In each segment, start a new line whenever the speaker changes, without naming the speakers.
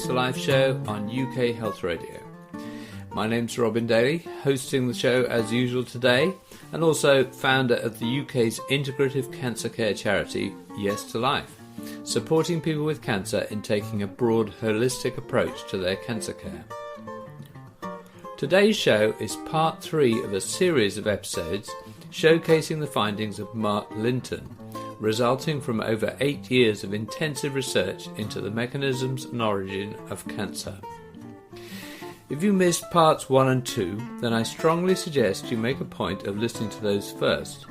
to Life show on UK Health Radio. My name's Robin Daly, hosting the show as usual today, and also founder of the UK's integrative cancer care charity, Yes to Life, supporting people with cancer in taking a broad, holistic approach to their cancer care. Today's show is part 3 of a series of episodes showcasing the findings of Mark Lintern, resulting from over 8 years of intensive research into the mechanisms and origin of cancer. If you missed parts 1 and 2, then I strongly suggest you make a point of listening to those first.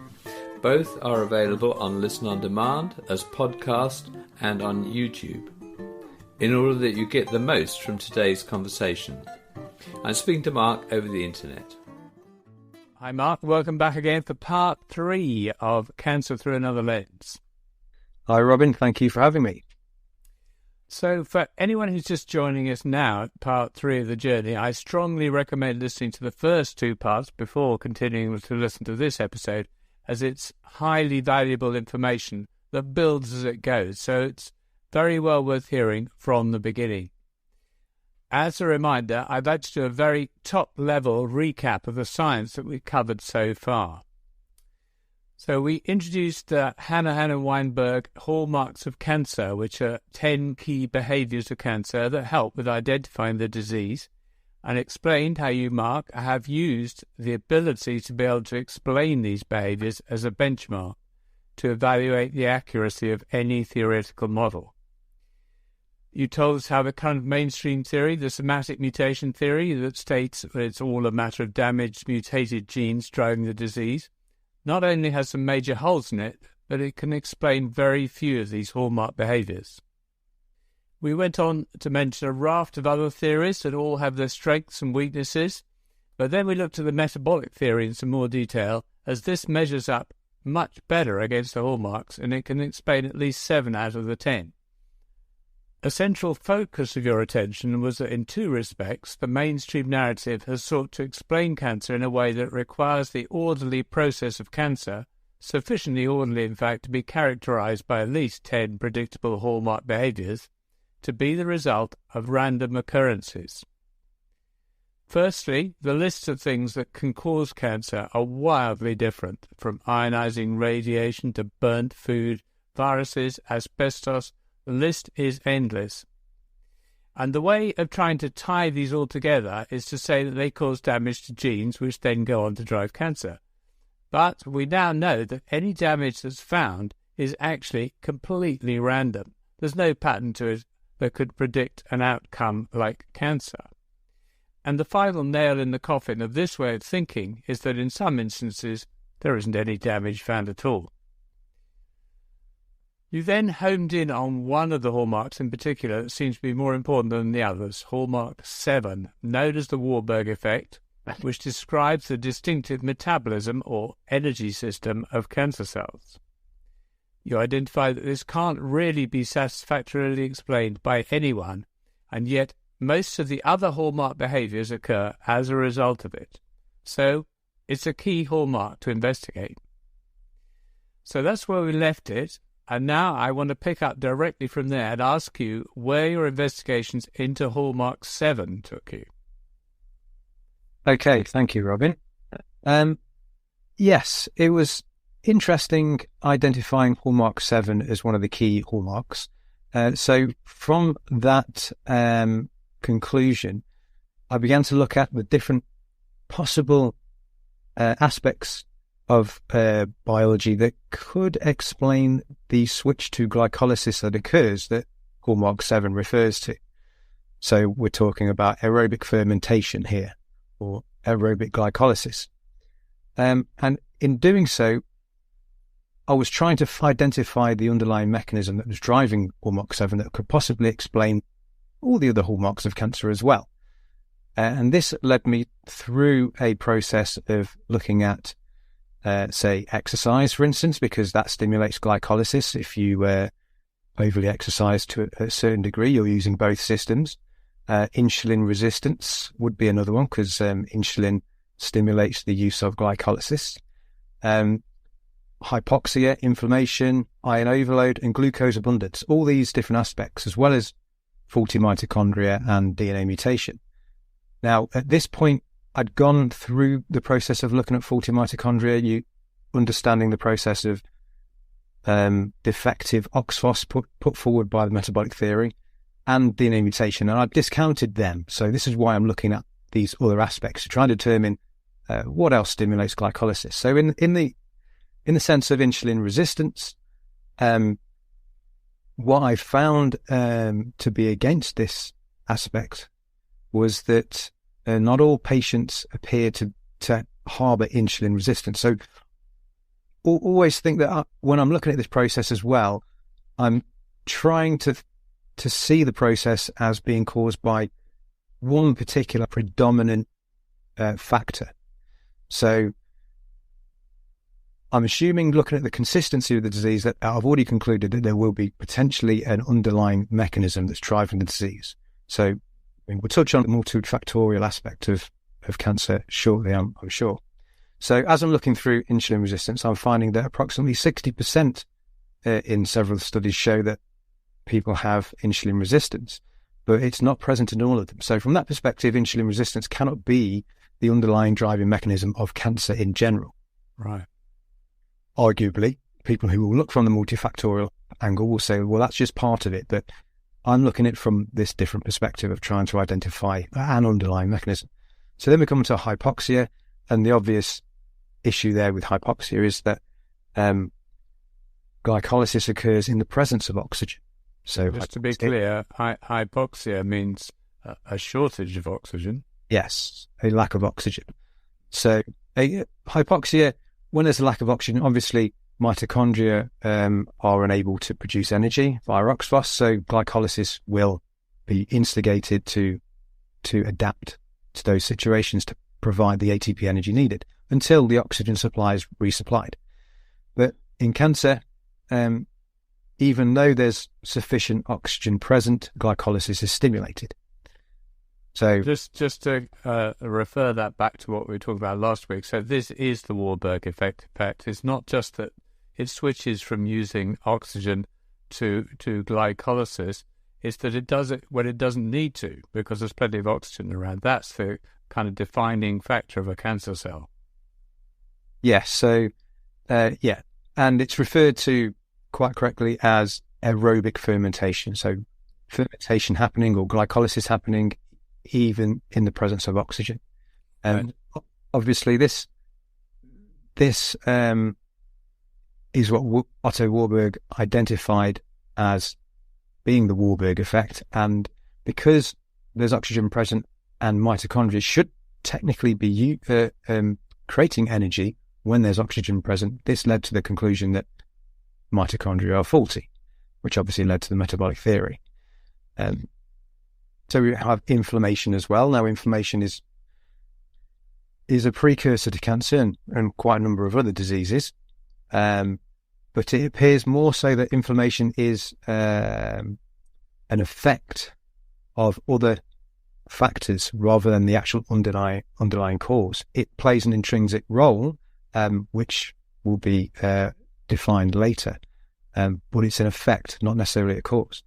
Both are available on Listen on Demand, as podcast, and on YouTube, in order that you get the most from today's conversation. I'm speaking to Mark over the internet.
Hi Mark, welcome back again for part 3 of Cancer Through Another Lens.
Hi Robin, thank you for having me.
So for anyone who's just joining us now at part 3 of the journey, I strongly recommend listening to the first 2 parts before continuing to listen to this episode, as it's highly valuable information that builds as it goes, so it's very well worth hearing from the beginning. As a reminder, I'd like to do a very top-level recap of the science that we've covered so far. So we introduced Hannah Weinberg hallmarks of cancer, which are 10 key behaviours of cancer that help with identifying the disease, and explained how you, Mark, have used the ability to be able to explain these behaviours as a benchmark to evaluate the accuracy of any theoretical model. You told us how the current mainstream theory, the somatic mutation theory, that states that it's all a matter of damaged, mutated genes driving the disease, not only has some major holes in it, but it can explain very few of these hallmark behaviours. We went on to mention a raft of other theories that all have their strengths and weaknesses, but then we looked at the metabolic theory in some more detail, as this measures up much better against the hallmarks, and it can explain at least 7 out of the 10. A central focus of your attention was that in 2 respects, the mainstream narrative has sought to explain cancer in a way that requires the orderly process of cancer, sufficiently orderly in fact to be characterized by at least 10 predictable hallmark behaviors, to be the result of random occurrences. Firstly, the lists of things that can cause cancer are wildly different, from ionizing radiation to burnt food, viruses, asbestos. The list is endless. And the way of trying to tie these all together is to say that they cause damage to genes which then go on to drive cancer. But we now know that any damage that's found is actually completely random. There's no pattern to it that could predict an outcome like cancer. And the final nail in the coffin of this way of thinking is that in some instances there isn't any damage found at all. You then homed in on one of the hallmarks in particular that seems to be more important than the others, hallmark 7, known as the Warburg effect, which describes the distinctive metabolism or energy system of cancer cells. You identify that this can't really be satisfactorily explained by anyone, and yet most of the other hallmark behaviours occur as a result of it. So it's a key hallmark to investigate. So that's where we left it. And now I want to pick up directly from there and ask you where your investigations into hallmark 7 took you.
Okay, thank you, Robin. Yes, it was interesting identifying hallmark 7 as one of the key hallmarks. So from that conclusion, I began to look at the different possible aspects of biology that could explain the switch to glycolysis that occurs that hallmark 7 refers to. So we're talking about aerobic fermentation here, or aerobic glycolysis. And in doing so, I was trying to identify the underlying mechanism that was driving hallmark 7 that could possibly explain all the other hallmarks of cancer as well. And this led me through a process of looking at say exercise, for instance, because that stimulates glycolysis. If you overly exercise to a certain degree, you're using both systems. Insulin resistance would be another one, because insulin stimulates the use of glycolysis. Hypoxia, inflammation, iron overload, and glucose abundance, all these different aspects, as well as faulty mitochondria and DNA mutation. Now, at this point, I'd gone through the process of looking at faulty mitochondria, understanding the process of defective OXPHOS put forward by the metabolic theory, and DNA mutation, and I've discounted them. So this is why I'm looking at these other aspects to try and determine what else stimulates glycolysis. So in the sense of insulin resistance, what I found to be against this aspect was that not all patients appear to harbour insulin resistance. So always think that when I'm looking at this process as well, I'm trying to see the process as being caused by one particular predominant factor. So I'm assuming, looking at the consistency of the disease, that I've already concluded that there will be potentially an underlying mechanism that's driving the disease. So we'll touch on the multifactorial aspect of cancer shortly, I'm sure. So as I'm looking through insulin resistance, I'm finding that approximately 60% in several studies show that people have insulin resistance, but it's not present in all of them. So from that perspective, insulin resistance cannot be the underlying driving mechanism of cancer in general.
Right.
Arguably, people who will look from the multifactorial angle will say, well, that's just part of it. But I'm looking at it from this different perspective of trying to identify an underlying mechanism. So then we come to hypoxia, and the obvious issue there with hypoxia is that glycolysis occurs in the presence of oxygen. So
just to be clear, hypoxia means a shortage of oxygen.
Yes, a lack of oxygen. So hypoxia, when there's a lack of oxygen, obviously mitochondria are unable to produce energy via OXPHOS, so glycolysis will be instigated to adapt to those situations to provide the ATP energy needed until the oxygen supply is resupplied. But in cancer, even though there's sufficient oxygen present, glycolysis is stimulated. So
just to refer that back to what we were talking about last week. So this is the Warburg effect. In fact, it's not just that it switches from using oxygen to glycolysis. It's that it does it when it doesn't need to, because there's plenty of oxygen around. That's the kind of defining factor of a cancer cell.
Yes. So and it's referred to quite correctly as aerobic fermentation. So fermentation happening or glycolysis happening even in the presence of oxygen. And obviously this is what Otto Warburg identified as being the Warburg effect. And because there's oxygen present and mitochondria should technically be creating energy when there's oxygen present, this led to the conclusion that mitochondria are faulty, which obviously led to the metabolic theory. So we have inflammation as well. Now, inflammation is a precursor to cancer and quite a number of other diseases. But it appears more so that inflammation is an effect of other factors rather than the actual underlying cause. It plays an intrinsic role, which will be defined later. But it's an effect, not necessarily a cause.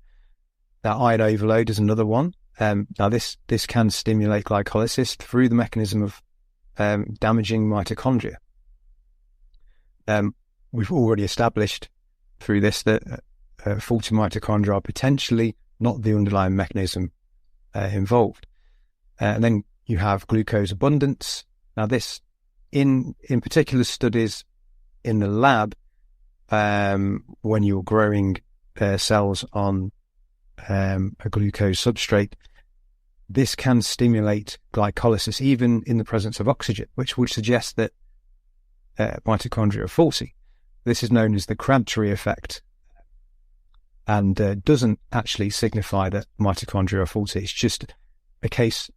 Now, iron overload is another one. Now, this can stimulate glycolysis through the mechanism of damaging mitochondria. We've already established through this that faulty mitochondria are potentially not the underlying mechanism involved. And then you have glucose abundance. Now, this, in particular studies in the lab, when you're growing cells on a glucose substrate, this can stimulate glycolysis even in the presence of oxygen, which would suggest that mitochondria are faulty. This is known as the Crabtree effect, and doesn't actually signify that mitochondria are faulty. It's just a case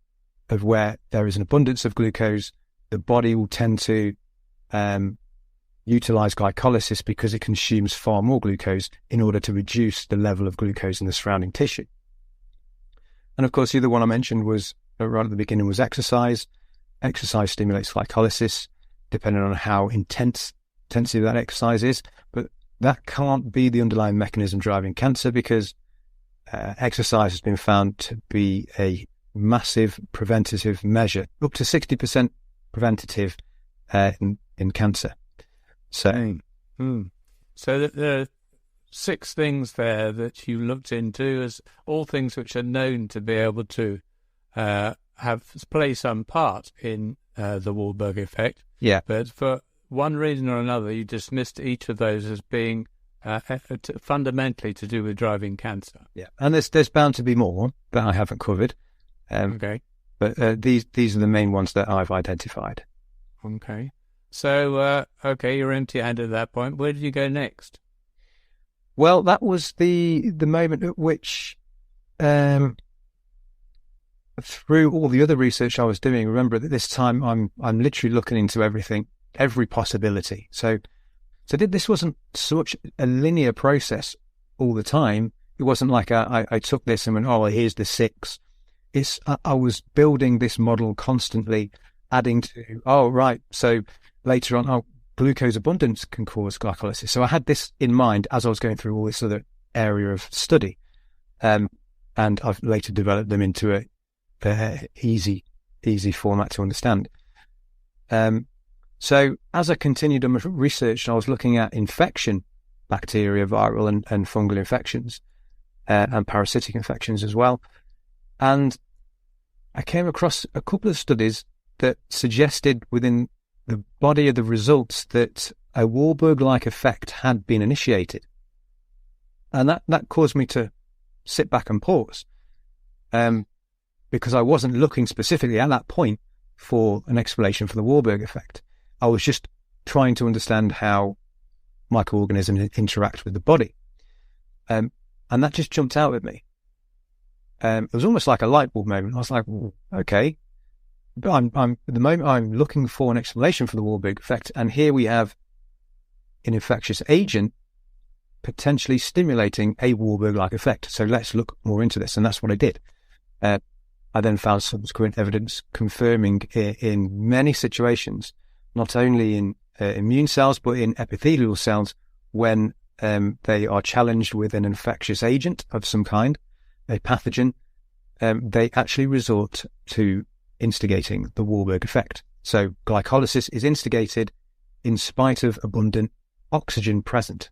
of where there is an abundance of glucose, the body will tend to utilize glycolysis because it consumes far more glucose in order to reduce the level of glucose in the surrounding tissue. And of course, the other one I mentioned was right at the beginning was exercise. Exercise stimulates glycolysis, depending on how intensive that exercise is. But that can't be the underlying mechanism driving cancer, because exercise has been found to be a massive preventative measure, up to 60% preventative in cancer. So,
So there are 6 things there that you looked into as all things which are known to be able to play some part in the Wahlberg effect.
yeah,
But for one reason or another, you dismissed each of those as being fundamentally to do with driving cancer.
yeah, and there's bound to be more that I haven't covered.
Okay.
But these are the main ones that I've identified.
Okay. So, you're empty-handed at that point. Where did you go next?
Well, that was the moment at which, through all the other research I was doing, remember at this time I'm literally looking into everything, every possibility. So this wasn't such a linear process all the time. It wasn't like I took this and went, oh, well, here's the 6. I was building this model constantly, adding to, oh, right, so later on, glucose abundance can cause glycolysis. So I had this in mind as I was going through all this other area of study. And I've later developed them into a easy format to understand. So as I continued on my research, I was looking at infection, bacteria, viral and fungal infections, and parasitic infections as well. And I came across a couple of studies that suggested within the body of the results that a Wahlberg-like effect had been initiated. And that caused me to sit back and pause, because I wasn't looking specifically at that point for an explanation for the Wahlberg effect. I was just trying to understand how microorganisms interact with the body. And that just jumped out at me. It was almost like a light bulb moment. I was like, okay, but I'm at the moment I'm looking for an explanation for the Wahlberg effect, and here we have an infectious agent potentially stimulating a Wahlberg-like effect. So let's look more into this, and that's what I did. I then found subsequent evidence confirming in many situations, not only in immune cells but in epithelial cells, when they are challenged with an infectious agent of some kind, a pathogen, they actually resort to instigating the Wahlberg effect. So glycolysis is instigated in spite of abundant oxygen present.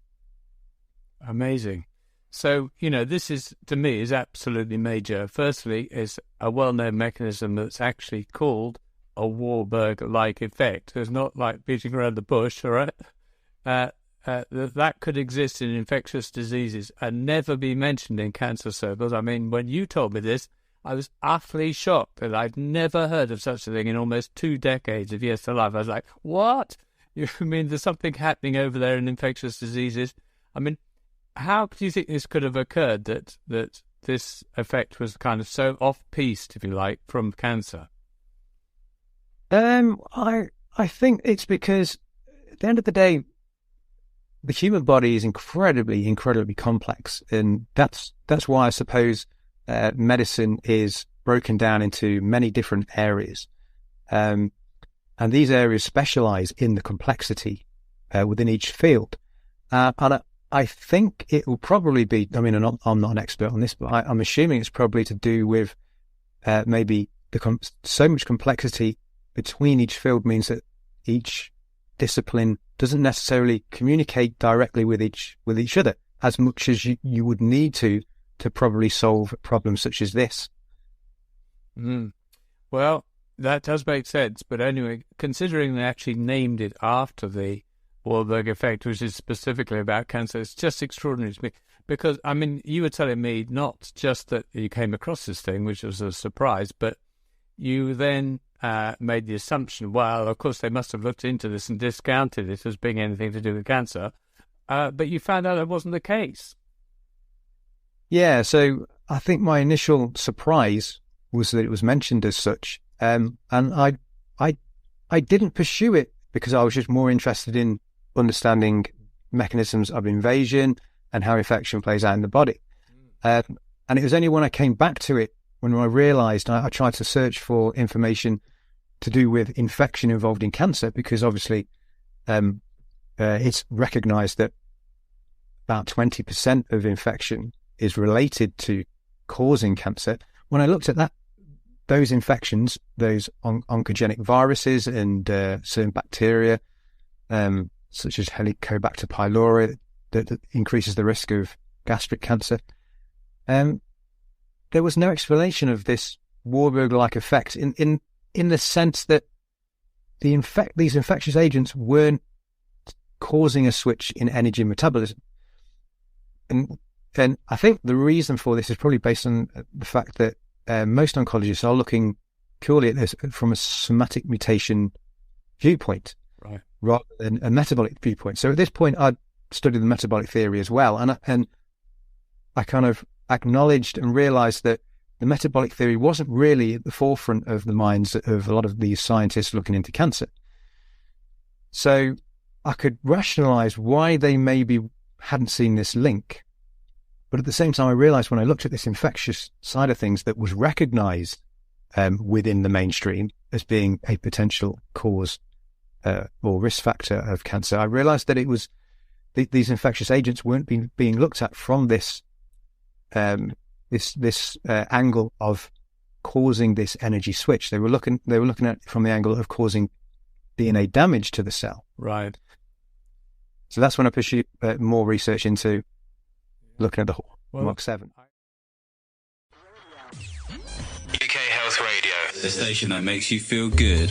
Amazing. So, this is, to me, is absolutely major. Firstly, it's a well-known mechanism that's actually called a Wahlberg-like effect. It's not like beating around the bush, all right? That could exist in infectious diseases and never be mentioned in cancer circles. I mean, when you told me this, I was utterly shocked that I'd never heard of such a thing in almost 2 decades of years to life. I was like, what? You mean there's something happening over there in infectious diseases? I mean, how do you think this could have occurred, that this effect was kind of so off-piste, if you like, from cancer?
I think it's because at the end of the day, the human body is incredibly, incredibly complex, and that's why I suppose medicine is broken down into many different areas, and these areas specialize in the complexity within each field. And I think it will probably be, I mean, I'm not an expert on this, but I'm assuming it's probably to do with maybe so much complexity between each field means that each discipline doesn't necessarily communicate directly with each other as much as you would need to probably solve problems such as this.
Well, that does make sense. But anyway, considering they actually named it after the Wahlberg effect, which is specifically about cancer, it's just extraordinary to me. Because, I mean, you were telling me not just that you came across this thing, which was a surprise, but you then made the assumption, well, of course, they must have looked into this and discounted it as being anything to do with cancer. But you found out that wasn't the case.
Yeah, so I think my initial surprise was that it was mentioned as such. And I didn't pursue it because I was just more interested in understanding mechanisms of invasion and how infection plays out in the body. And it was only when I came back to it, when I realized I tried to search for information to do with infection involved in cancer, because obviously it's recognized that about 20% of infection is related to causing cancer, when I looked at those infections, those oncogenic viruses and certain bacteria, such as Helicobacter pylori, that increases the risk of gastric cancer, there was no explanation of this Warburg-like effect in the sense that these infectious agents weren't causing a switch in energy metabolism. And I think the reason for this is probably based on the fact that most oncologists are looking purely at this from a somatic mutation viewpoint, right, rather than a metabolic viewpoint. So at this point, I'd studied the metabolic theory as well, and I kind of acknowledged and realized that the metabolic theory wasn't really at the forefront of the minds of a lot of these scientists looking into cancer. So I could rationalize why they maybe hadn't seen this link. But at the same time, I realized when I looked at this infectious side of things that was recognized within the mainstream as being a potential cause or risk factor of cancer, I realized that it was these infectious agents weren't being looked at from this angle of causing this energy switch. They were looking at it from the angle of causing DNA damage to the cell.
Right.
So that's when I pursued more research into looking at the Hallmark 7.
UK Health Radio, the station that makes you feel good.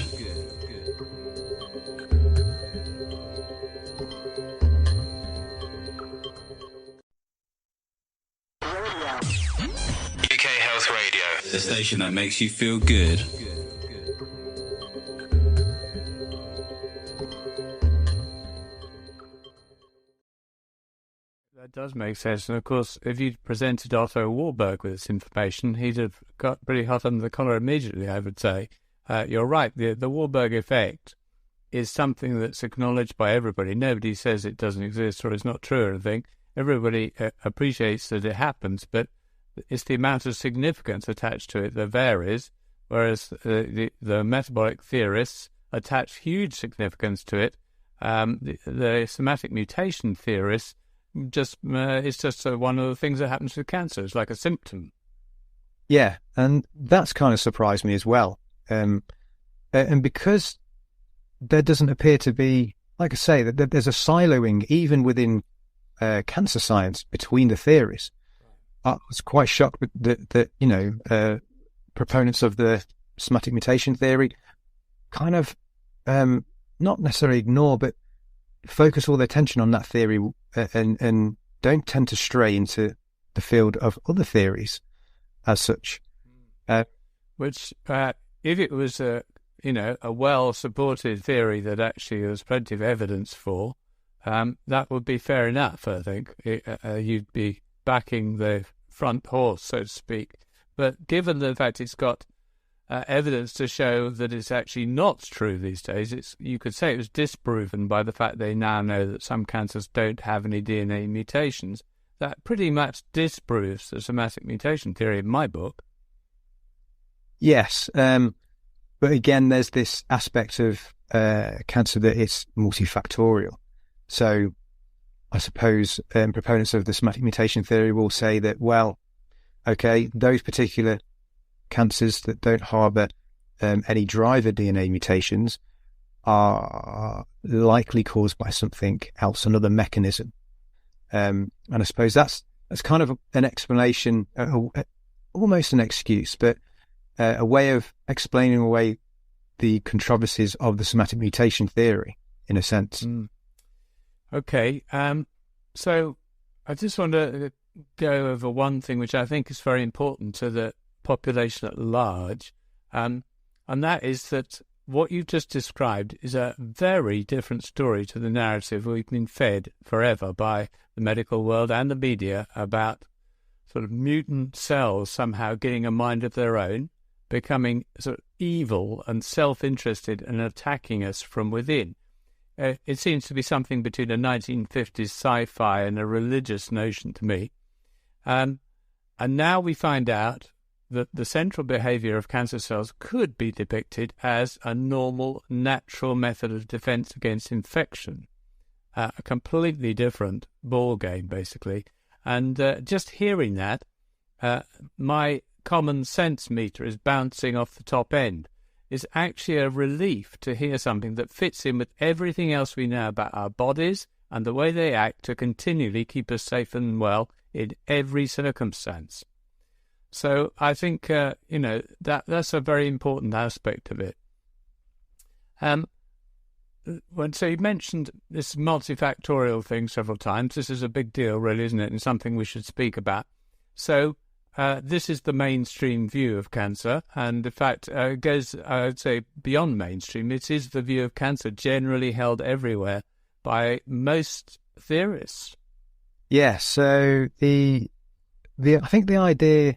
UK Health Radio, the station that makes you feel good.
That does make sense. And of course, if you'd presented Otto Warburg with this information, he'd have got pretty hot under the collar immediately, I would say. You're right. The Warburg effect is something that's acknowledged by everybody. Nobody says it doesn't exist or it's not true or anything. Everybody appreciates that it happens, but it's the amount of significance attached to it that varies, whereas the metabolic theorists attach huge significance to it. The somatic mutation theorists it's just one of the things that happens with cancer. It's like a symptom.
Yeah, and that's kind of surprised me as well. And because there doesn't appear to be, like I say, that there's a siloing even within cancer science between the theories. I was quite shocked that proponents of the somatic mutation theory kind of not necessarily ignore, but focus all their attention on that theory and don't tend to stray into the field of other theories as such.
Which, if it was a well-supported theory that actually there's plenty of evidence for, that would be fair enough, I think. You'd be backing the front horse, so to speak. But given the fact it's got evidence to show that it's actually not true these days, you could say it was disproven by the fact they now know that some cancers don't have any DNA mutations. That pretty much disproves the somatic mutation theory in my book.
Yes, but again, there's this aspect of cancer that is multifactorial. So I suppose proponents of the somatic mutation theory will say that, well, okay, those particular cancers that don't harbour any driver DNA mutations are likely caused by something else, another mechanism. And I suppose that's kind of an explanation, almost an excuse, but a way of explaining away the controversies of the somatic mutation theory, in a sense.
Okay, so I just want to go over one thing which I think is very important to the population at large, and that is that what you've just described is a very different story to the narrative we've been fed forever by the medical world and the media about sort of mutant cells somehow getting a mind of their own, becoming sort of evil and self-interested and attacking us from within. It seems to be something between a 1950s sci-fi and a religious notion to me. And now we find out that the central behaviour of cancer cells could be depicted as a normal, natural method of defence against infection. A completely different ball game, basically. And just hearing that, my common sense meter is bouncing off the top end. It's actually a relief to hear something that fits in with everything else we know about our bodies and the way they act to continually keep us safe and well in every circumstance. So I think, that's a very important aspect of it. So you mentioned this multifactorial thing several times. This is a big deal, really, isn't it? And something we should speak about. So this is the mainstream view of cancer. And in fact, it goes, I would say, beyond mainstream. It is the view of cancer generally held everywhere by most theorists.
Yeah, so I think the idea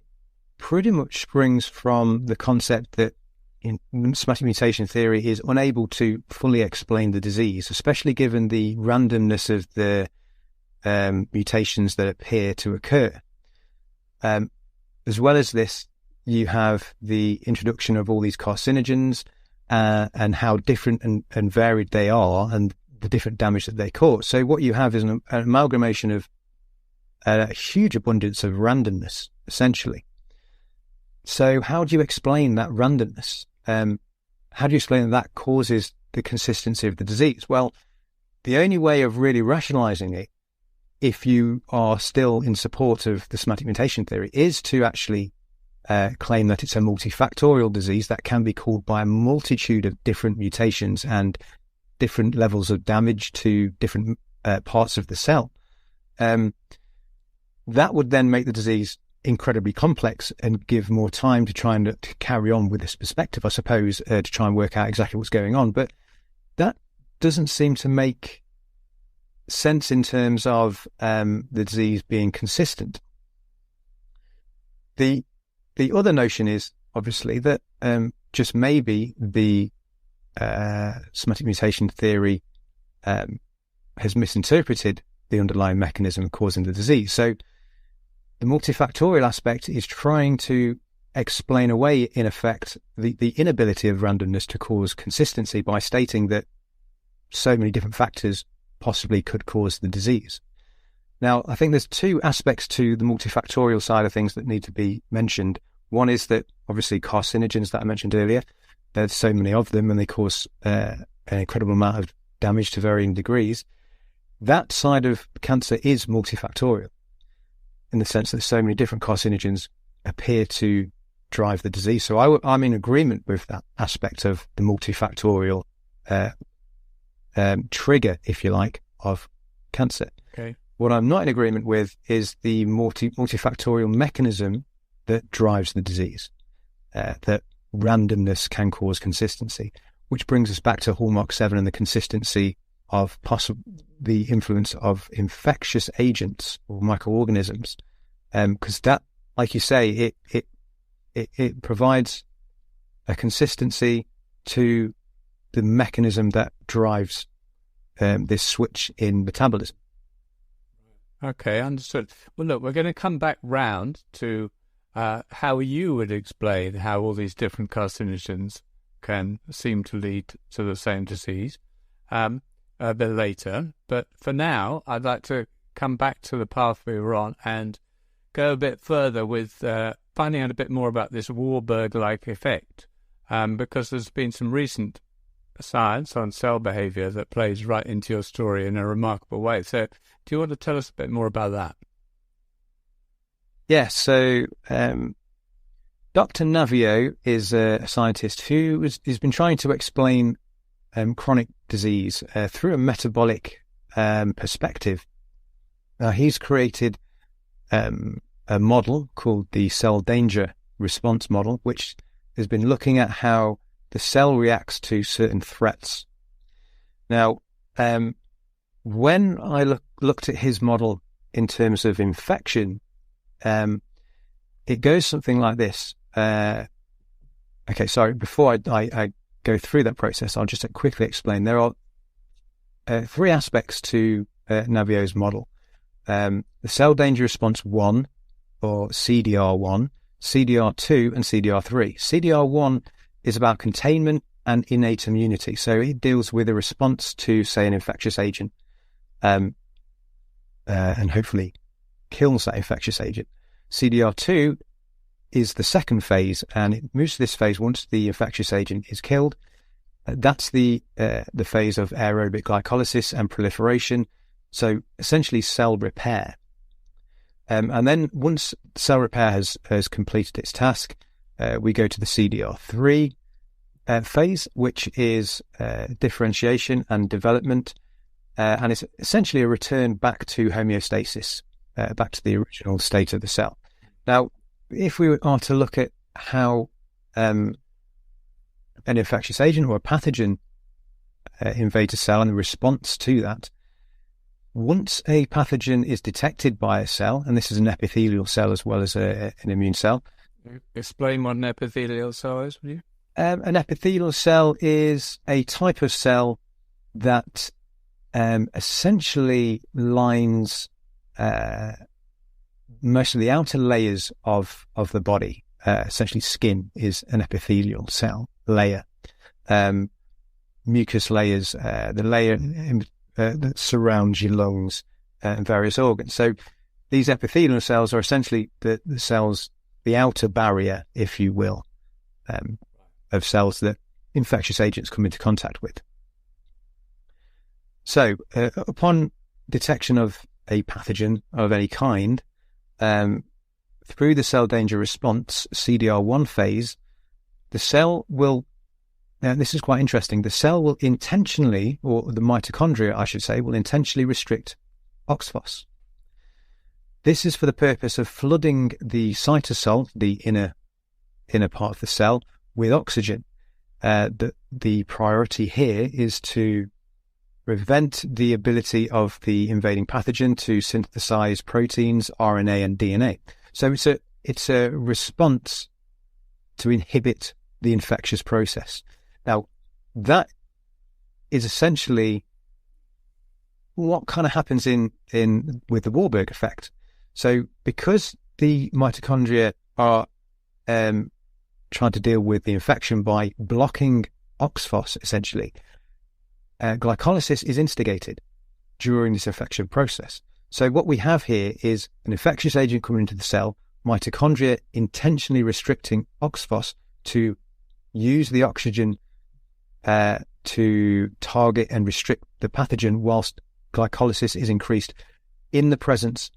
pretty much springs from the concept that in somatic mutation theory is unable to fully explain the disease, especially given the randomness of the mutations that appear to occur. As well as this, you have the introduction of all these carcinogens and how different and varied they are and the different damage that they cause. So what you have is an amalgamation of a huge abundance of randomness, essentially. So how do you explain that randomness? How do you explain that causes the consistency of the disease? Well, the only way of really rationalizing it, if you are still in support of the somatic mutation theory, is to actually claim that it's a multifactorial disease that can be caused by a multitude of different mutations and different levels of damage to different parts of the cell. That would then make the disease incredibly complex and give more time to try and to carry on with this perspective, I suppose, to try and work out exactly what's going on. But that doesn't seem to make sense in terms of the disease being consistent. The other notion is obviously that just maybe the somatic mutation theory has misinterpreted the underlying mechanism causing the disease. So the multifactorial aspect is trying to explain away, in effect, the inability of randomness to cause consistency by stating that so many different factors possibly could cause the disease. Now, I think there's two aspects to the multifactorial side of things that need to be mentioned. One is that, obviously, carcinogens that I mentioned earlier, there's so many of them and they cause an incredible amount of damage to varying degrees. That side of cancer is multifactorial, in the sense that so many different carcinogens appear to drive the disease. So I'm in agreement with that aspect of the multifactorial trigger, if you like, of cancer.
Okay.
What I'm not in agreement with is the multifactorial mechanism that drives the disease, that randomness can cause consistency, which brings us back to Hallmark 7 and the consistency of the influence of infectious agents or microorganisms, because that, like you say, it provides a consistency to the mechanism that drives this switch in metabolism.
Okay, understood. Well, look, we're going to come back round to how you would explain how all these different carcinogens can seem to lead to the same disease a bit later. But for now, I'd like to come back to the path we were on and go a bit further with finding out a bit more about this Warburg-like effect, because there's been some recent science on cell behavior that plays right into your story in a remarkable way. So do you want to tell us a bit more about that?
Yeah, so Dr. Navio is a scientist who has been trying to explain chronic disease through a metabolic perspective. He's created a model called the cell danger response model, which has been looking at how the cell reacts to certain threats. Now, when I looked at his model in terms of infection, it goes something like this. Okay, sorry, before I go through that process, I'll just quickly explain. There are three aspects to Navio's model. The cell danger response 1, or CDR1, CDR2, and CDR3. CDR1 is about containment and innate immunity. So it deals with a response to, say, an infectious agent, and hopefully kills that infectious agent. CDR2 is the second phase, and it moves to this phase once the infectious agent is killed. That's the phase of aerobic glycolysis and proliferation, so essentially cell repair. And then once cell repair has completed its task, we go to the CDR3 phase, which is differentiation and development, and it's essentially a return back to homeostasis, back to the original state of the cell. Now, if we are to look at how an infectious agent or a pathogen invades a cell and the response to that, once a pathogen is detected by a cell, and this is an epithelial cell as well as an immune cell.
Explain what an epithelial cell is, will you?
An epithelial cell is a type of cell that essentially lines most of the outer layers of the body. Essentially, skin is an epithelial cell layer. Mucous layers, the layer that surrounds your lungs and various organs. So these epithelial cells are essentially the cells, the outer barrier, if you will, of cells that infectious agents come into contact with. So upon detection of a pathogen of any kind, through the cell danger response, CDR1 phase, the cell will, now this is quite interesting, the cell will intentionally, or the mitochondria, I should say, will intentionally restrict OXPHOS. This is for the purpose of flooding the cytosol, the inner part of the cell, with oxygen. The priority here is to prevent the ability of the invading pathogen to synthesize proteins, RNA, and DNA. So it's a response to inhibit the infectious process. Now, that is essentially what kind of happens in with the Warburg effect. So because the mitochondria are trying to deal with the infection by blocking OXPHOS, essentially, glycolysis is instigated during this infection process. So what we have here is an infectious agent coming into the cell, mitochondria intentionally restricting OXPHOS to use the oxygen to target and restrict the pathogen, whilst glycolysis is increased in the presence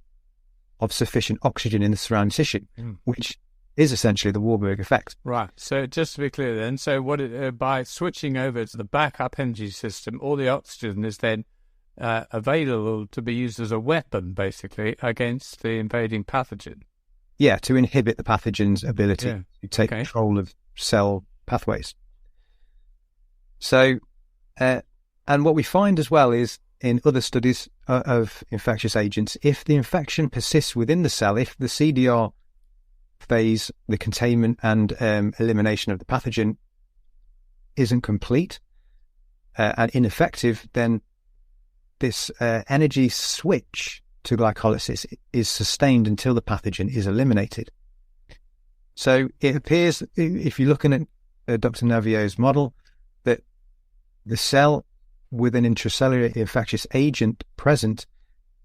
of sufficient oxygen in the surrounding tissue, which is essentially the Warburg effect.
Right. So just to be clear then, so by switching over to the backup energy system, all the oxygen is then available to be used as a weapon, basically, against the invading pathogen.
Yeah, to inhibit the pathogen's ability to take control of cell pathways. So, and what we find as well is in other studies of infectious agents, if the infection persists within the cell, if the CDR phase, the containment and elimination of the pathogen, isn't complete and ineffective, then this energy switch to glycolysis is sustained until the pathogen is eliminated. So it appears, if you're looking at Dr. Navio's model, that the cell with an intracellular infectious agent present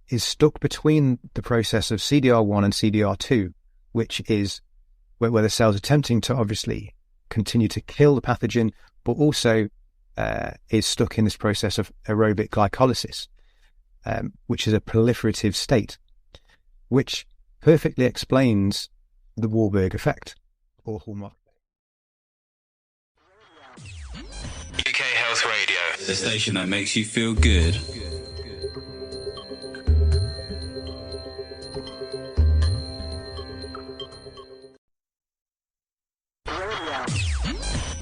is stuck between the process of CDR1 and CDR2, which is where the cell's attempting to obviously continue to kill the pathogen, but also is stuck in this process of aerobic glycolysis, which is a proliferative state, which perfectly explains the Warburg effect or hallmark.
UK Health Radio, the station that makes you feel good.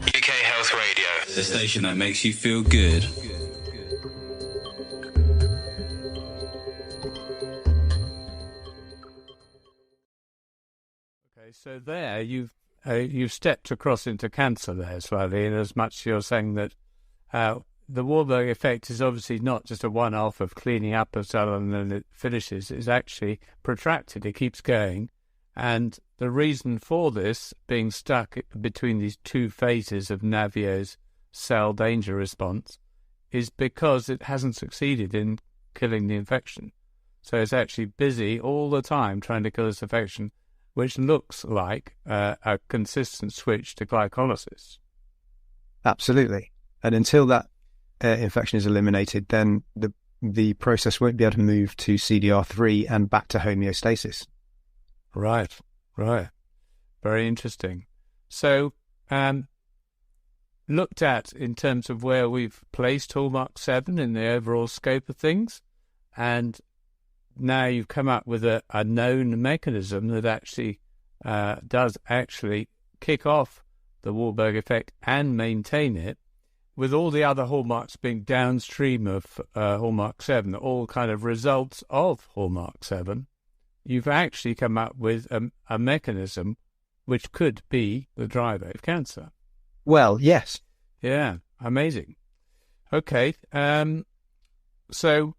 UK Health Radio, the station that makes you feel good.
Okay, so there you've stepped across into cancer there slightly, in as much you're saying that the Warburg effect is obviously not just a one-off of cleaning up a cell and then it finishes. It's actually protracted. It keeps going. And the reason for this being stuck between these two phases of Navio's cell danger response is because it hasn't succeeded in killing the infection. So it's actually busy all the time trying to kill this infection, which looks like a consistent switch to glycolysis.
Absolutely. And until that infection is eliminated, then the process won't be able to move to CDR3 and back to homeostasis.
Right. Very interesting. So, looked at in terms of where we've placed hallmark 7 in the overall scope of things, and now you've come up with a known mechanism that actually does actually kick off the Warburg effect and maintain it, with all the other hallmarks being downstream of hallmark 7, all kind of results of hallmark 7. You've actually come up with a mechanism which could be the driver of cancer.
Well, yes.
Yeah, amazing. Okay, so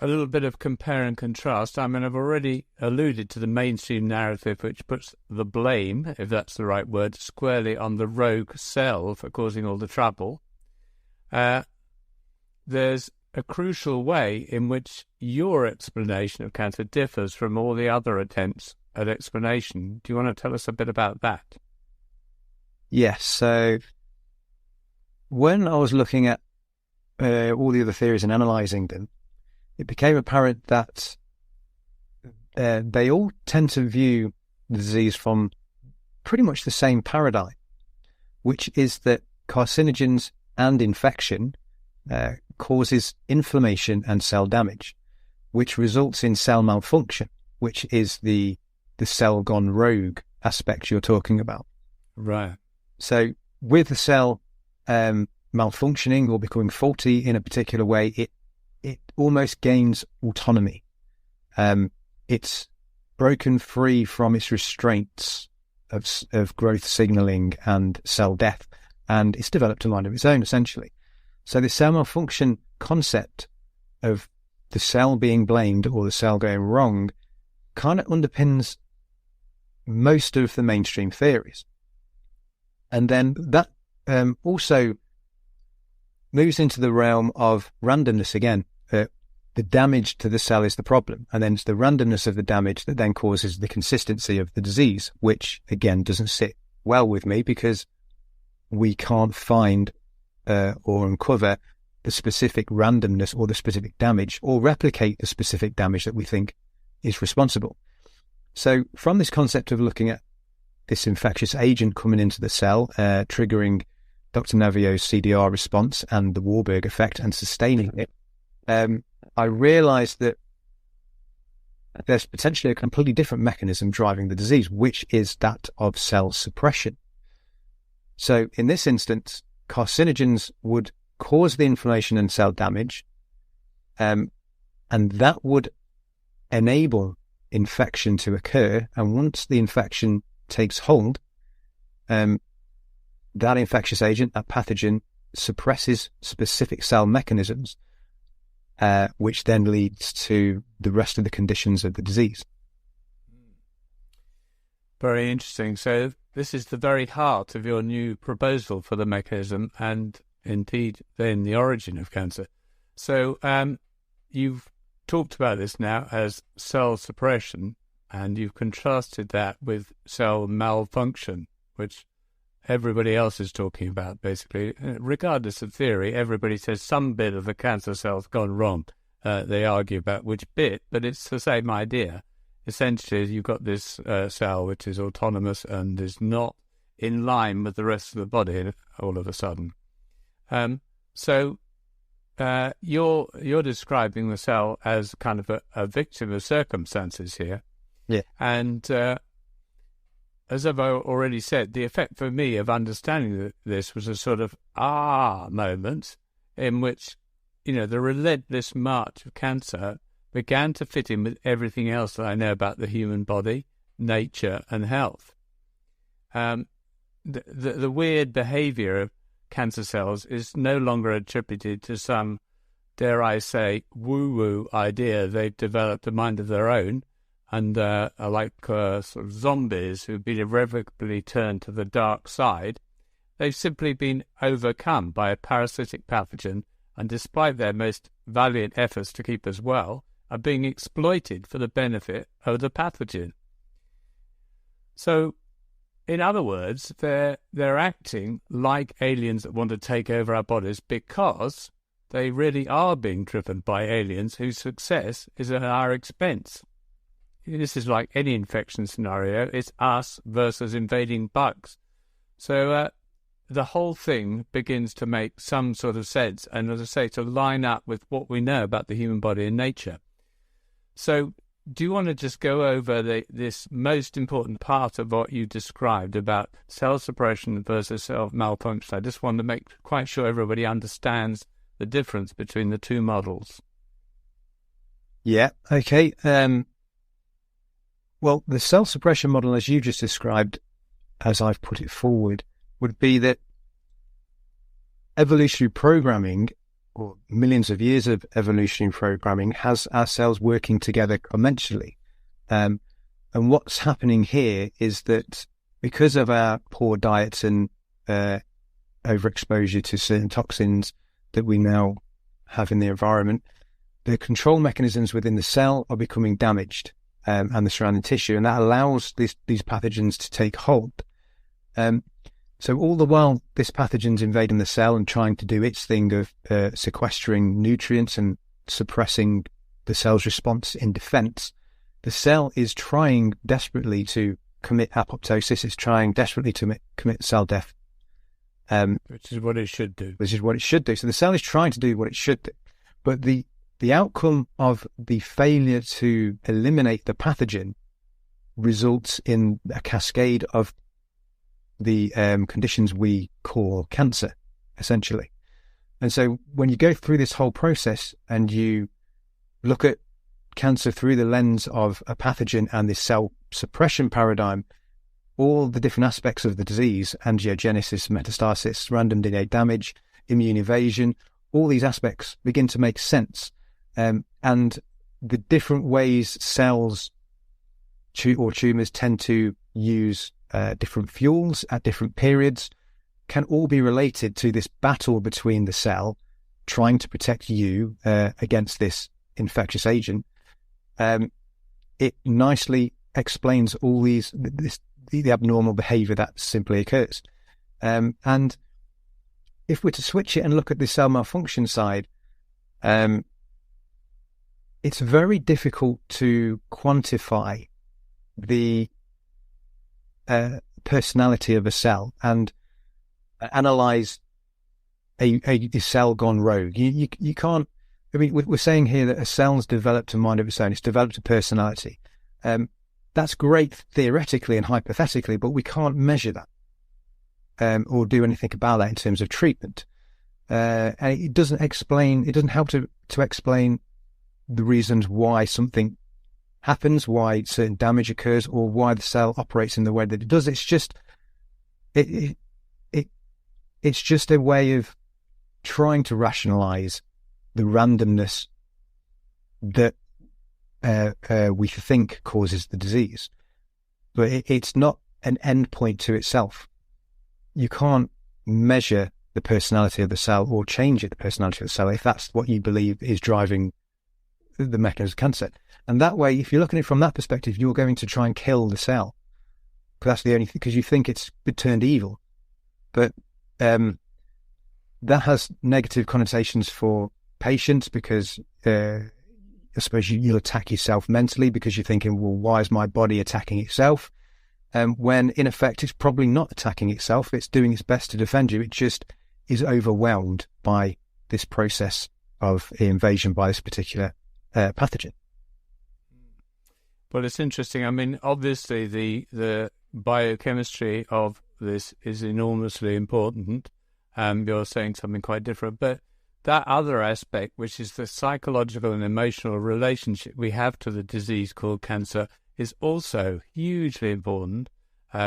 a little bit of compare and contrast. I mean, I've already alluded to the mainstream narrative, which puts the blame, if that's the right word, squarely on the rogue cell for causing all the trouble. There's a crucial way in which your explanation of cancer differs from all the other attempts at explanation. Do you want to tell us a bit about that?
Yes. So when I was looking at all the other theories and analysing them, it became apparent that they all tend to view the disease from pretty much the same paradigm, which is that carcinogens and infection causes inflammation and cell damage, which results in cell malfunction, which is the cell gone rogue aspect you're talking about.
Right. So
with the cell malfunctioning or becoming faulty in a particular way, it almost gains autonomy. It's broken free from its restraints of growth signaling and cell death, and it's developed a mind of its own, essentially. So the cell malfunction concept of the cell being blamed or the cell going wrong kind of underpins most of the mainstream theories. And then that also moves into the realm of randomness again. The damage to the cell is the problem, and then it's the randomness of the damage that then causes the consistency of the disease, which again doesn't sit well with me, because we can't find or uncover the specific randomness or the specific damage or replicate the specific damage that we think is responsible. So from this concept of looking at this infectious agent coming into the cell, triggering Dr. Navio's CDR response and the Warburg effect and sustaining it, I realized that there's potentially a completely different mechanism driving the disease, which is that of cell suppression. So in this instance, carcinogens would cause the inflammation and cell damage, and that would enable infection to occur. And once the infection takes hold, that infectious agent, that pathogen, suppresses specific cell mechanisms, which then leads to the rest of the conditions of the disease.
Very interesting. So this is the very heart of your new proposal for the mechanism and indeed then the origin of cancer. So you've talked about this now as cell suppression, and you've contrasted that with cell malfunction, which everybody else is talking about, basically. Regardless of theory, everybody says some bit of the cancer cell's gone wrong. They argue about which bit, but it's the same idea. Essentially, you've got this cell which is autonomous and is not in line with the rest of the body all of a sudden. So you're describing the cell as kind of a victim of circumstances here.
Yeah.
And as I've already said, the effect for me of understanding this was a sort of moment in which, the relentless march of cancer began to fit in with everything else that I know about the human body, nature, and health. The weird behavior of cancer cells is no longer attributed to some, dare I say, woo-woo idea they've developed a mind of their own, and are like sort of zombies who've been irrevocably turned to the dark side. They've simply been overcome by a parasitic pathogen, and despite their most valiant efforts to keep us well, are being exploited for the benefit of the pathogen. So, in other words, they're acting like aliens that want to take over our bodies because they really are being driven by aliens whose success is at our expense. This is like any infection scenario. It's us versus invading bugs. So the whole thing begins to make some sort of sense, and as I say, to line up with what we know about the human body and nature. So do you want to just go over this most important part of what you described about cell suppression versus cell malfunction? I just want to make quite sure everybody understands the difference between the two models.
Yeah, okay. Well, the cell suppression model, as you just described, as I've put it forward, would be that evolutionary programming, or millions of years of evolutionary programming, has our cells working together commensally. And what's happening here is that because of our poor diets and overexposure to certain toxins that we now have in the environment, the control mechanisms within the cell are becoming damaged, and the surrounding tissue, and that allows these pathogens to take hold. So all the while this pathogen's invading the cell and trying to do its thing of sequestering nutrients and suppressing the cell's response in defense, the cell is trying desperately to commit apoptosis. It's trying desperately to commit cell death.
Which is what it should do.
Which is what it should do. So the cell is trying to do what it should do. But the outcome of the failure to eliminate the pathogen results in a cascade of the conditions we call cancer, essentially. And so when you go through this whole process and you look at cancer through the lens of a pathogen and this cell suppression paradigm, all the different aspects of the disease, angiogenesis, metastasis, random DNA damage, immune evasion, all these aspects begin to make sense. And the different ways cells or tumours tend to use different fuels at different periods can all be related to this battle between the cell trying to protect you against this infectious agent. It nicely explains all the abnormal behaviour that simply occurs. And if we're to switch it and look at the cell malfunction side, it's very difficult to quantify the personality of a cell and analyze a cell gone rogue. You can't. I mean, we're saying here that a cell's developed a mind of its own. It's developed a personality. That's great theoretically and hypothetically, but we can't measure that or do anything about that in terms of treatment. And it doesn't explain. It doesn't help to explain the reasons why something happens, why certain damage occurs, or why the cell operates in the way that it does. It's just it's just a way of trying to rationalize the randomness that we think causes the disease, but it's not an end point to itself. You can't measure the personality of the cell or change the personality of the cell if that's what you believe is driving the mechanism of cancer. And that way, if you're looking at it from that perspective, you're going to try and kill the cell. Because that's the only thing, because you think it's been turned evil. But that has negative connotations for patients because I suppose you'll attack yourself mentally because you're thinking, well, why is my body attacking itself? When in effect, it's probably not attacking itself. It's doing its best to defend you. It just is overwhelmed by this process of invasion by this particular pathogen.
Well, it's interesting. I mean, obviously, the biochemistry of this is enormously important. You're saying something quite different. But that other aspect, which is the psychological and emotional relationship we have to the disease called cancer, is also hugely important,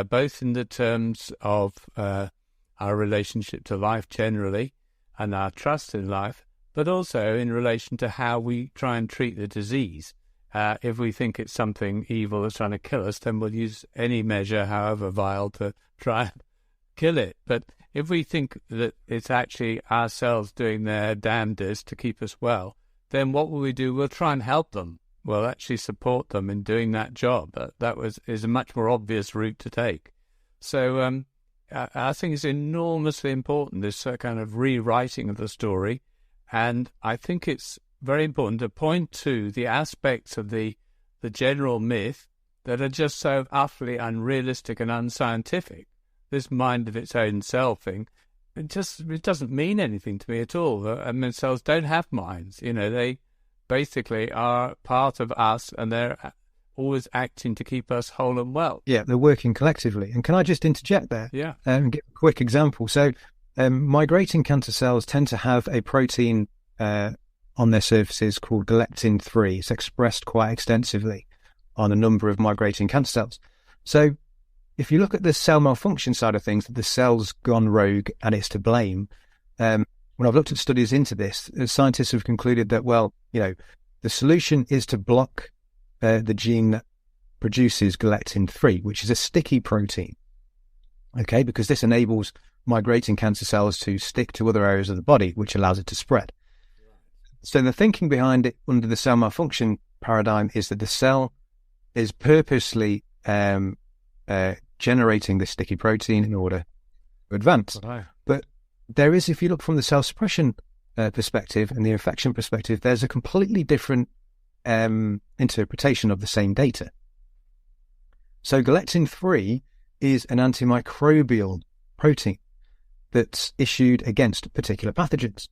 both in the terms of our relationship to life generally and our trust in life, but also in relation to how we try and treat the disease. If we think it's something evil that's trying to kill us, then we'll use any measure, however vile, to try and kill it. But if we think that it's actually ourselves doing their damnedest to keep us well, then what will we do? We'll try and help them. We'll actually support them in doing that job. Is a much more obvious route to take. So I think it's enormously important, this kind of rewriting of the story. And I think it's very important to point to the aspects of the general myth that are just so utterly unrealistic and unscientific. This mind of its own self thing, it doesn't mean anything to me at all. I mean, cells don't have minds. They basically are part of us, and they're always acting to keep us whole and well.
Yeah, they're working collectively. And can I just interject there?
Yeah.
And give a quick example. So migrating cancer cells tend to have a protein on their surfaces called lectin-3. It's expressed quite extensively on a number of migrating cancer cells. So if you look at the cell malfunction side of things, that the cell's gone rogue and it's to blame, when I've looked at studies into this, scientists have concluded that, the solution is to block the gene that produces lectin-3, which is a sticky protein, okay, because this enables migrating cancer cells to stick to other areas of the body, which allows it to spread. So the thinking behind it under the cell malfunction paradigm is that the cell is purposely generating this sticky protein in order to advance.
Right.
But there is, if you look from the cell suppression perspective and the infection perspective, there's a completely different interpretation of the same data. So galectin-3 is an antimicrobial protein that's issued against particular pathogens.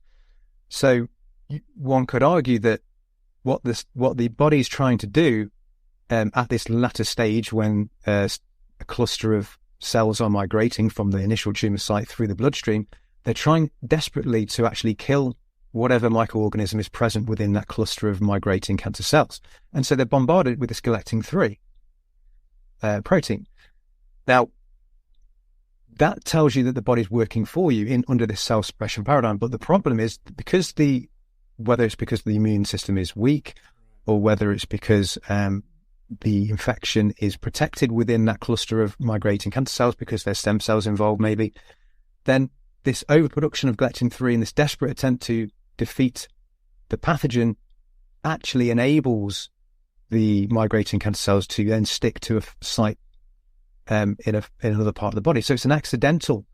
So one could argue that what the body's trying to do at this latter stage, when a cluster of cells are migrating from the initial tumour site through the bloodstream, they're trying desperately to actually kill whatever microorganism is present within that cluster of migrating cancer cells. And so they're bombarded with this galectin-3 protein. Now, that tells you that the body's working for you under this cell suppression paradigm. But the problem is, whether it's because the immune system is weak, or whether it's because the infection is protected within that cluster of migrating cancer cells because there's stem cells involved maybe, then this overproduction of galectin-3 and this desperate attempt to defeat the pathogen actually enables the migrating cancer cells to then stick to a site in another part of the body. So it's an accidental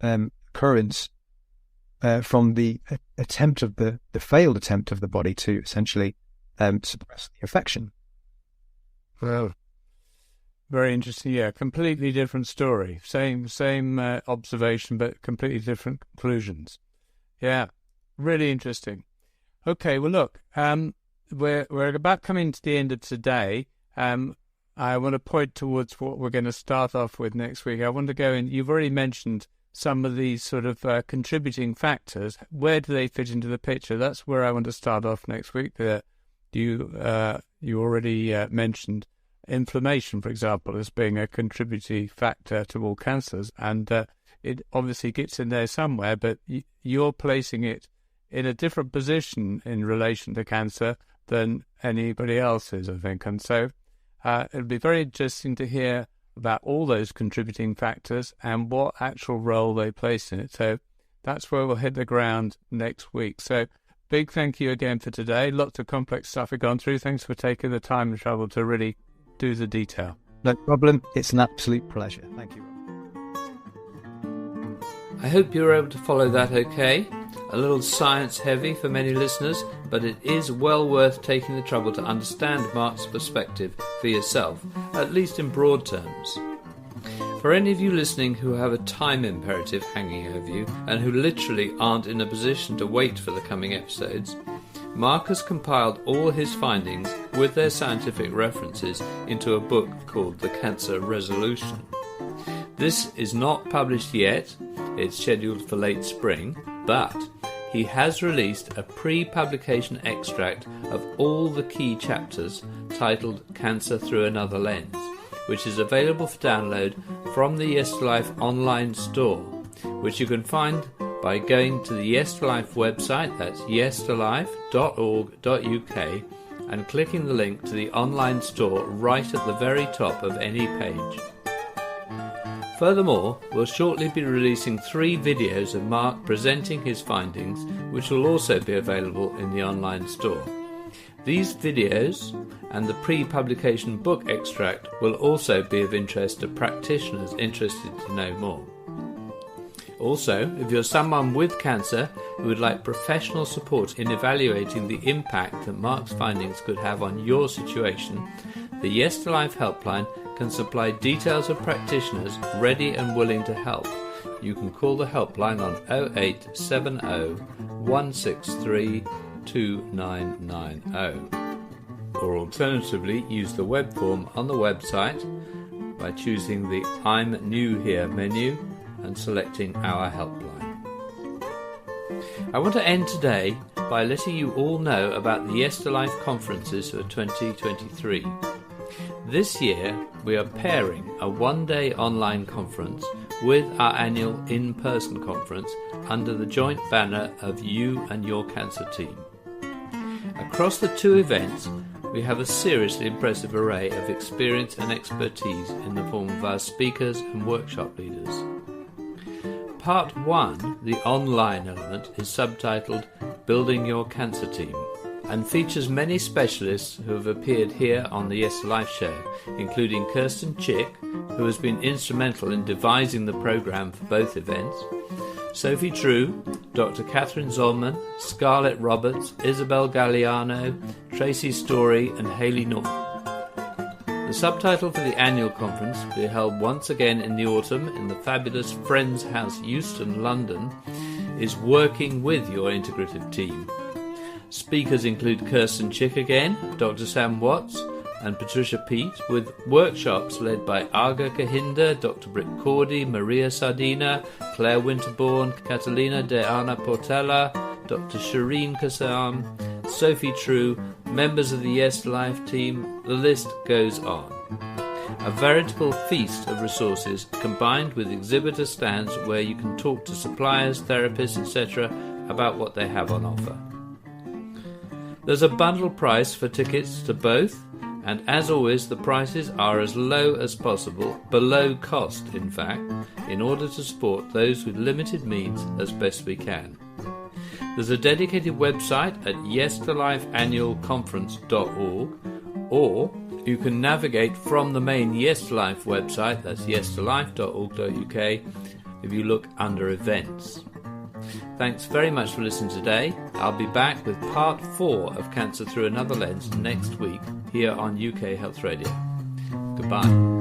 occurrence from the failed attempt of the body to essentially suppress the infection.
Well, very interesting. Yeah, completely different story. Same observation, but completely different conclusions. Yeah, really interesting. Okay, well, look, we're about coming to the end of today. I want to point towards what we're going to start off with next week. I want to go in. You've already mentioned some of these sort of contributing factors. Where do they fit into the picture? That's where I want to start off next week. You already mentioned inflammation, for example, as being a contributing factor to all cancers, and it obviously gets in there somewhere, but you're placing it in a different position in relation to cancer than anybody else is, I think. And so it'll be very interesting to hear about all those contributing factors and what actual role they place in it. So that's where we'll hit the ground next week. So big thank you again for today. Lots of complex stuff we've gone through. Thanks for taking the time and trouble to really do the detail.
No problem. It's an absolute pleasure. Thank you, Rob.
I hope you were able to follow that okay. A little science heavy for many listeners, but it is well worth taking the trouble to understand Mark's perspective for yourself, at least in broad terms. For any of you listening who have a time imperative hanging over you and who literally aren't in a position to wait for the coming episodes, Mark has compiled all his findings with their scientific references into a book called The Cancer Resolution. This is not published yet, it's scheduled for late spring, but he has released a pre-publication extract of all the key chapters titled Cancer Through Another Lens, which is available for download from the Yes to Life online store, which you can find by going to the Yes to Life website, that's yestolife.org.uk, and clicking the link to the online store right at the very top of any page. Furthermore, we'll shortly be releasing 3 videos of Mark presenting his findings, which will also be available in the online store. These videos and the pre-publication book extract will also be of interest to practitioners interested to know more. Also, if you're someone with cancer who would like professional support in evaluating the impact that Mark's findings could have on your situation, the Yes to Life helpline can supply details of practitioners ready and willing to help. You can call the helpline on 0870 163 2990, or alternatively use the web form on the website by choosing the I'm New Here menu and selecting our helpline. I want to end today by letting you all know about the Yes to Life conferences for 2023. This year we are pairing a one-day online conference with our annual in-person conference under the joint banner of You and Your Cancer Team. Across the 2 events, we have a seriously impressive array of experience and expertise in the form of our speakers and workshop leaders. Part 1, the online element, is subtitled Building Your Cancer Team and features many specialists who have appeared here on the Yes to Life show, including Kirsten Chick, who has been instrumental in devising the programme for both events, Sophie True, Dr. Catherine Zollman, Scarlett Roberts, Isabel Galliano, Tracy Story and Hayley Norton. The subtitle for the annual conference will be held once again in the autumn in the fabulous Friends House, Euston, London, is Working with Your Integrative Team. Speakers include Kirsten Chick again, Dr. Sam Watts and Patricia Peat, with workshops led by Aga Kahinda, Dr. Britt Cordy, Maria Sardina, Claire Winterbourne, Catalina de Ana Portela, Dr. Shireen Kassam, Sophie True, members of the Yes to Life team. The list goes on. A veritable feast of resources combined with exhibitor stands where you can talk to suppliers, therapists, etc. about what they have on offer. There's a bundle price for tickets to both, and as always the prices are as low as possible, below cost in fact, in order to support those with limited means as best we can. There's a dedicated website at yestolifeannualconference.org, or you can navigate from the main Yes to Life website, that's yestolife.org.uk, if you look under events. Thanks very much for listening today. I'll be back with part 4 of Cancer Through Another Lens next week here on UK Health Radio. Goodbye.